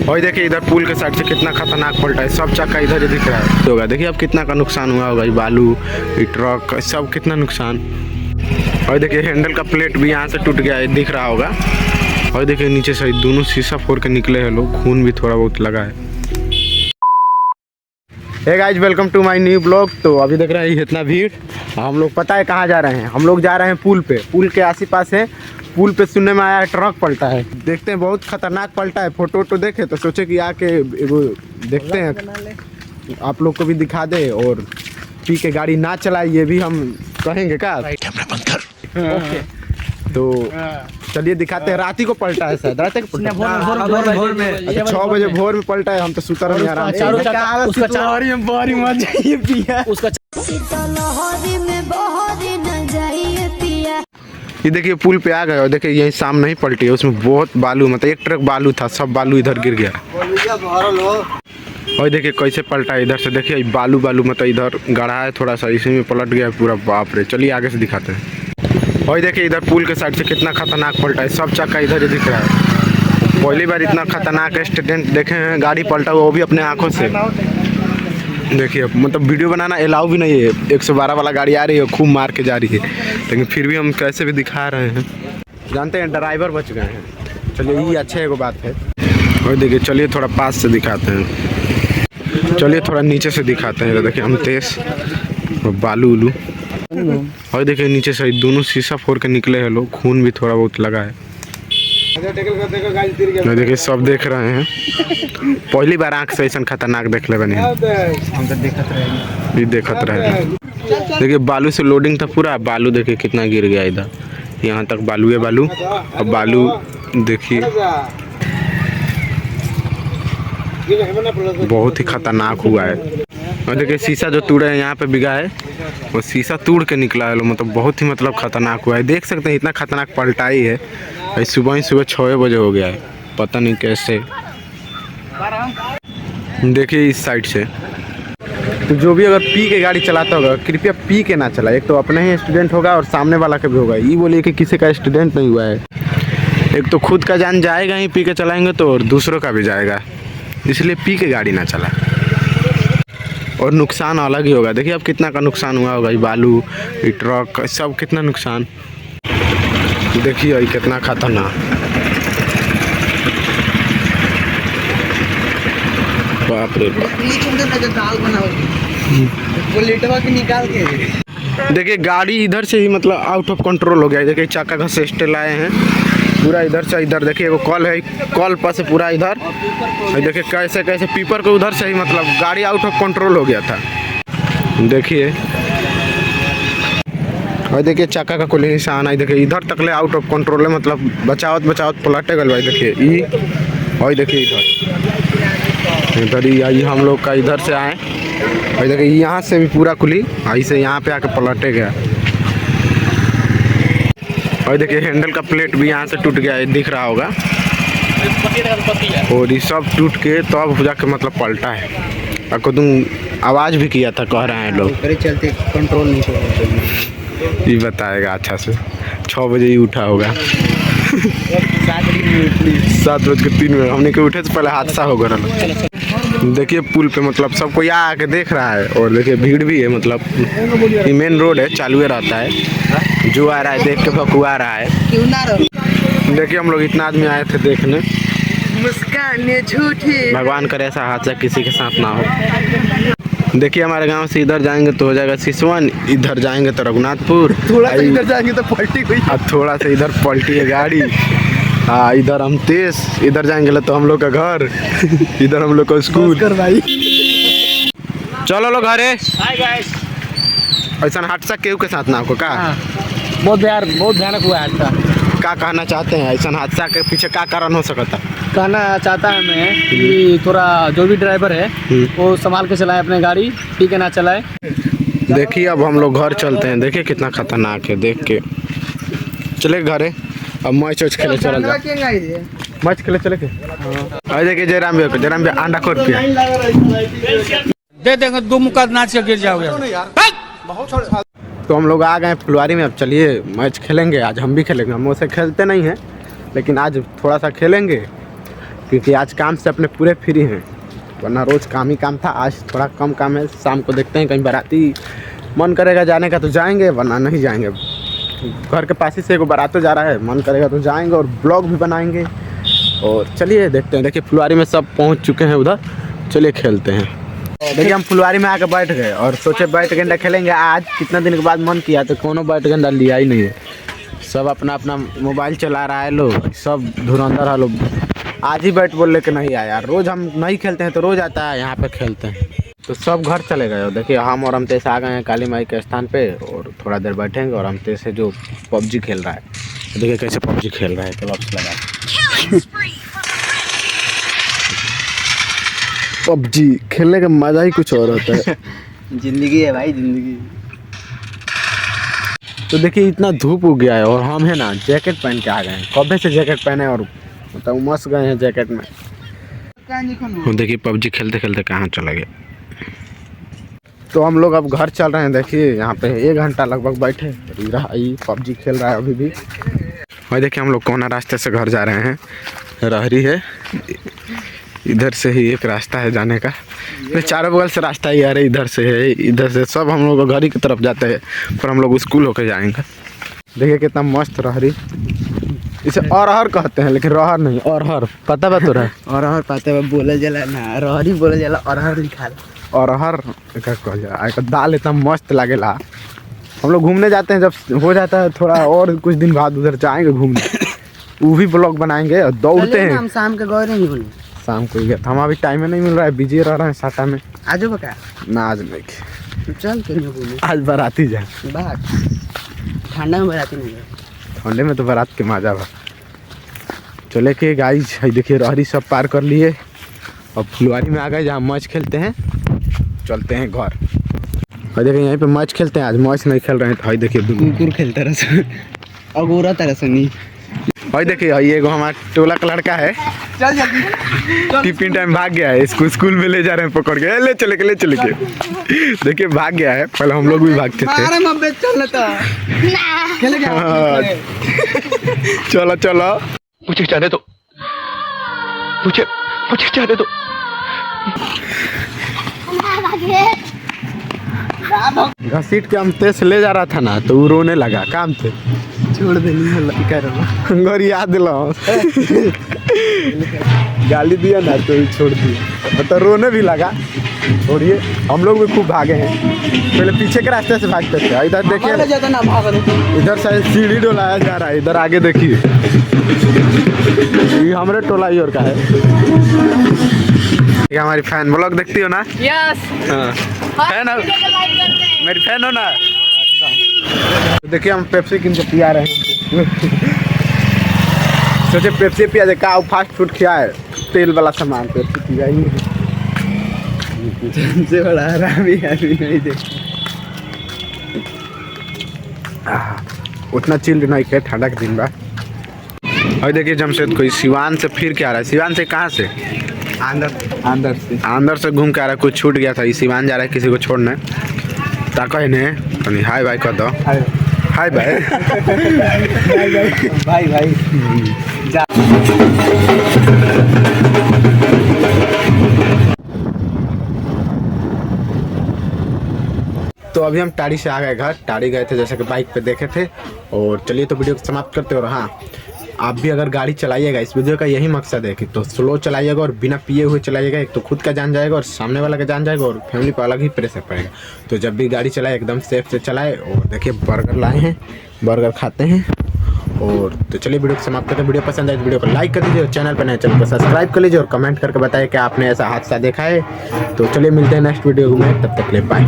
और देखिए इधर पुल के साइड से कितना खतरनाक पलटा है, सब चक्का इधर ही दिख रहा है होगा। देखिए अब कितना का नुकसान हुआ होगा, ये बालू, ये ट्रक, सब कितना नुकसान। और देखिए हैंडल का प्लेट भी यहाँ से टूट गया है, दिख रहा होगा। और देखिए नीचे से दोनों शीशा फोड़ के निकले हैं लोग, खून भी थोड़ा बहुत लगा है। Hey guys, welcome to my new blog. तो अभी देख रहे हैं इतना भीड़, हम लोग पता है कहाँ जा रहे हैं। हम लोग जा रहे हैं पुल पे, पुल के आस पास है। पुल पे सुनने में आया है ट्रक पलटा है, देखते हैं बहुत खतरनाक पलटा है। फोटो वोटो देखे तो सोचे कि आके एगो देखते हैं, आप लोग को भी दिखा दे। और पी के गाड़ी ना चलाए ये भी हम कहेंगे क्या। ओके, तो चलिए दिखाते हैं। रात ही को पलटा है, शायद रात को भोर में। अच्छा 6 बजे भोर में पलटा है। हम तो सुतर में आराम से। ये देखिए पुल पे आ गए और देखिए यही शाम नहीं पलटी है, उसमें बहुत बालू, मतलब एक ट्रक बालू था, सब बालू इधर गिर गया। और देखिए कैसे पलटा है इधर से, देखिए बालू मतलब इधर गढ़ा है थोड़ा सा, इसी में पलट गया पूरा। बाप रे, चलिए आगे से दिखाते हैं। और देखिए इधर पुल के साइड से कितना खतरनाक पलटा है, सब चक्का इधर ही दिख रहा है। पहली बार इतना खतरनाक एक्सीडेंट देखे हैं, गाड़ी पलटा हुआ वो भी अपने आंखों से। देखिए मतलब वीडियो बनाना अलाउ भी नहीं है, 112 वाला गाड़ी आ रही है, खूब मार के जा रही है, लेकिन फिर भी हम कैसे भी दिखा रहे हैं। जानते हैं ड्राइवर बच गए हैं, चलिए ये अच्छे एगो बात है। और देखिए चलिए थोड़ा पास से दिखाते हैं, चलिए थोड़ा नीचे से दिखाते हैं। देखिए हम तेज बालू उलू, और देखिए नीचे से दोनों शीशा फोड़ के निकले हैं लोग, खून भी थोड़ा बहुत लगा है। देखिए सब देख रहे हैं, पहली बार आँख से ऐसा खतरनाक देख ले बने, देखत रहे। देखिए बालू से लोडिंग था पूरा, बालू देखिए कितना गिर गया इधर, यहाँ तक बालू है बालू। अब बालू देखिए बहुत ही खतरनाक हुआ है। और देखिए शीशा जो टूटा है यहाँ पे बिगा है, वो शीशा तोड़ के निकला है, मतलब बहुत ही मतलब खतरनाक हुआ है। देख सकते हैं इतना खतरनाक पलटा ही है। सुबह ही सुबह 6 बजे हो गया है, पता नहीं कैसे। देखिए इस साइड से तो जो भी अगर पी के गाड़ी चलाता होगा कृपया पी के ना चलाए। एक तो अपना ही स्टूडेंट होगा और सामने वाला का भी होगा। ये बोलिए कि किसी का स्टूडेंट नहीं हुआ है। एक तो खुद का जान जाएगा ही पी के चलाएंगे तो, और दूसरों का भी जाएगा, इसलिए पी के गाड़ी ना चलाए। और नुकसान अलग ही होगा। देखिए अब कितना का नुकसान हुआ होगा, ये बालू, ये ट्रक, सब कितना नुकसान। देखिए ये कितना खतरनाक, बाप रे बाप। देखिए गाड़ी इधर से ही मतलब आउट ऑफ कंट्रोल हो गया है। देखिए चक्का का सिस्टम लाए हैं पूरा इधर से इधर। देखिए वो कॉल है, कॉल पर से पूरा इधर। देखिए कैसे कैसे पीपर को उधर से ही मतलब गाड़ी आउट ऑफ कंट्रोल हो गया था। देखिए और देखिए चक्का का कोई निशान है, देखिए इधर तक ले आउट ऑफ कंट्रोल है, मतलब बचावत पलटे गल भाई। देखिए ई, और देखिए इधर ही आई हम लोग का, इधर से आए और देखिए यहाँ से भी पूरा खुली, ऐसे यहाँ पे आके पलटे गया। और देखिए हैंडल का प्लेट भी यहाँ से टूट गया है, दिख रहा होगा। और ये सब टूट के तब तो जाके मतलब पलटा है। और तुम आवाज़ भी किया था, कह रहे हैं लोग चलते कंट्रोल नहीं हो। ये बताएगा अच्छा से, 6 बजे ही उठा होगा। 7:03 हमने के उठे तो पहले हादसा हो गया। देखिए पुल पे मतलब सबको यहाँ आके देख रहा है। और देखिए भीड़ भी है, मतलब ये मेन रोड है, चालू रहता है, जो आ रहा है देख के भकुआ रहा है। देखिए हम लोग इतना आदमी आए थे देखने, मुस्कान झूठी, भगवान करे ऐसा हादसा किसी के साथ ना हो। देखिए हमारे गांव से इधर जाएंगे तो हो जाएगा सिसवन, इधर जाएंगे तो रघुनाथपुर, थोड़ा सा इधर जाएंगे तो पलटी हुई, अब थोड़ा सा इधर पलटी है गाड़ी। हाँ इधर हम तेज, इधर जाएंगे तो हम लोग का घर, इधर हम लोग का स्कूल। चलो लोग घरे। ऐसा हादसा केहू के साथ ना आपको का? बहुत भयानक हुआ हादसा। क्या कहना चाहते हैं, ऐसा हादसा के पीछे क्या कारण हो सकता? कहना चाहता है मैं कि थोड़ा जो भी ड्राइवर है वो संभाल के चलाए अपने गाड़ी, पी के ना चलाए। देखिए अब हम लोग घर चलते हैं। देखिए कितना खतरनाक है, देख के चले घरे। अब मैच वैच खेले चल जाए, मैच खेले चले के। और देखिए जयराम भी अंडा खोर पिया दे देंगे, 2 मुक्का नाच के गिर जाओगे। तो हम लोग आ गए फुलवारी में। अब चलिए मैच खेलेंगे, आज हम भी खेलेंगे। हम उसे खेलते नहीं हैं लेकिन आज थोड़ा सा खेलेंगे क्योंकि आज काम से अपने पूरे फ्री हैं, वरना रोज़ काम ही काम था। आज थोड़ा कम काम है, शाम को देखते हैं कहीं बाराती मन करेगा जाने का तो जाएंगे, वरना नहीं जाएंगे। घर के पास ही से एगो बारात जा रहा है, मन करेगा तो जाएंगे और ब्लॉग भी बनाएंगे। और चलिए देखते हैं। देखिए फुलवारी में सब पहुंच चुके हैं उधर, चलिए खेलते हैं। देखिए हम फुलवारी में आकर बैठ गए और सोचे बैट गेंदा खेलेंगे। आज कितना दिन के बाद मन किया तो कोनो बैट गेंदा लिया ही नहीं है, सब अपना अपना मोबाइल चला रहा है लोग, सब धुरंधर है लोग। आज ही बैट बॉल लेके नहीं आया, रोज़ हम नहीं खेलते हैं तो रोज़ आता है यहाँ पे खेलते हैं। तो सब घर चले गए। देखिए हम और अमतेश आ गए हैं काली माई के स्थान पे और थोड़ा देर बैठेंगे। और अमतेश है जो पबजी खेल रहा है, देखिए कैसे पबजी खेल रहा है, क्लब्स लगा। पबजी खेलने का मज़ा ही कुछ और होता है। जिंदगी है भाई, जिंदगी। तो देखिए इतना धूप उग गया है और हम है ना जैकेट पहन के आ गए हैं, कब्बे से जैकेट पहने और मतलब मस्त गए हैं जैकेट में। देखिए पबजी खेलते खेलते कहाँ चला गया। तो हम लोग अब घर चल रहे हैं। देखिए यहाँ पे 1 घंटा लगभग बैठे, पबजी खेल रहा है अभी भी। और देखिए हम लोग कोना रास्ते से घर जा रहे हैं, रहरी है इधर से ही एक रास्ता है जाने का, चारों बगल से रास्ता ही आ रहा है, इधर से है इधर से सब हम लोग घर ही की तरफ जाते हैं, पर हम लोग स्कूल होकर जाएंगे। देखिए कितना मस्त रहरी, इसे अरहर कहते हैं लेकिन रहर नहीं, अरहर पता बा तोरा? अरहर पता है, बोले जला ना रहरी बोले जला, अरहर लिखा अरहर का कहल जाला। दाल इतना मस्त लगेला। हम लोग घूमने जाते हैं, जब हो जाता है थोड़ा और कुछ दिन बाद उधर जाएंगे घूमने, वो भी ब्लॉग बनाएंगे और दौड़ते हैं। हम शाम के गए नहीं बोले, शाम को ही गया था, हम अभी टाइम में नहीं मिल रहा है, बिजी रह रहे हैं साटा में। आज बका ना आज नहीं, चल के बोले आज बाराती जाए। बात ठंडा में बाराती नहीं, ठंडे में तो बारात के मजा बा। चले के गाइस देखिए रहरी सब पार कर लिए और फुलवारी में आ गए जहाँ मैच खेलते हैं। चलते हैं घर। और देखिए यहीं पे मैच खेलते हैं, आज मैच नहीं खेल रहे हैं। तो देखिए कुकुर खेलता रहा अगोरा तरह से नहीं। और देखिए एगो हमारा टोला का लड़का है, चल जल्दी, टिफिन टाइम भाग गया है, इसको स्कूल में ले जा रहे हैं पकड़ के, ले चले के देखिए भाग गया है। पहले हम लोग भी भागते थे। चलो चलो मुझे जाने दो, मुझे जाने दो। घसीट के हम तेज ले जा रहा था ना, तो वो रोने लगा काम थे, छोड़ दे नहीं याद दिलाओ। गाली दिया ना तो छोड़ दिया, मतलब रोने भी लगा। छोड़िए हम लोग भी खूब भागे हैं, पहले पीछे के रास्ते से भागते थे। इधर देखिए इधर से सीढ़ी डोलाया जा रहा है, इधर आगे देखिए ये हमारे टोला ही और का है। ये हमारी फैन ब्लॉग देखती हो ना? यस फैन हो, मेरी फैन हो ना? तो देखिए हम पेप्सी किन के पिया रहे हैं। सोचे पेप्सी पिया जाए, का फास्ट फूड खिया है, तेल वाला सामान पेप्सी पिया ही से बड़ा आरामी आदमी नहीं देख। उतना चिल्ड नहीं है, ठंडा के दिन बा। और देखिए जमशेद कोई सिवान से फिर क्या आ रहा है। सिवान से कहाँ से? अंदर से घूम के आ रहा है, कुछ छूट गया था। ये सिवान जा रहा है किसी को छोड़ने, ताको है ने हाय भाई कर दो, हाय भाई भाई जा। तो अभी हम टाड़ी से आ गए घर, टाड़ी गए थे जैसे कि बाइक पे देखे थे। और चलिए तो वीडियो को समाप्त करते। और हाँ, आप भी अगर गाड़ी चलाइएगा, इस वीडियो का यही मकसद है कि तो स्लो चलाइएगा और बिना पिए हुए चलाइएगा। एक तो खुद का जान जाएगा और सामने वाला का जान जाएगा और फैमिली पर अलग ही प्रेशर पड़ेगा। तो जब भी गाड़ी चलाए एकदम सेफ से चलाए। और देखिए बर्गर लाए हैं, बर्गर खाते हैं। और तो चलिए वीडियो को समाप्त करते हैं। वीडियो पसंद आए तो वीडियो को लाइक कर दीजिए और चैनल पर नए चैनल को सब्सक्राइब कर लीजिए और कमेंट करके बताइए कि आपने ऐसा हादसा देखा है। तो चलिए मिलते हैं नेक्स्ट वीडियो में, तब तक के लिए बाय।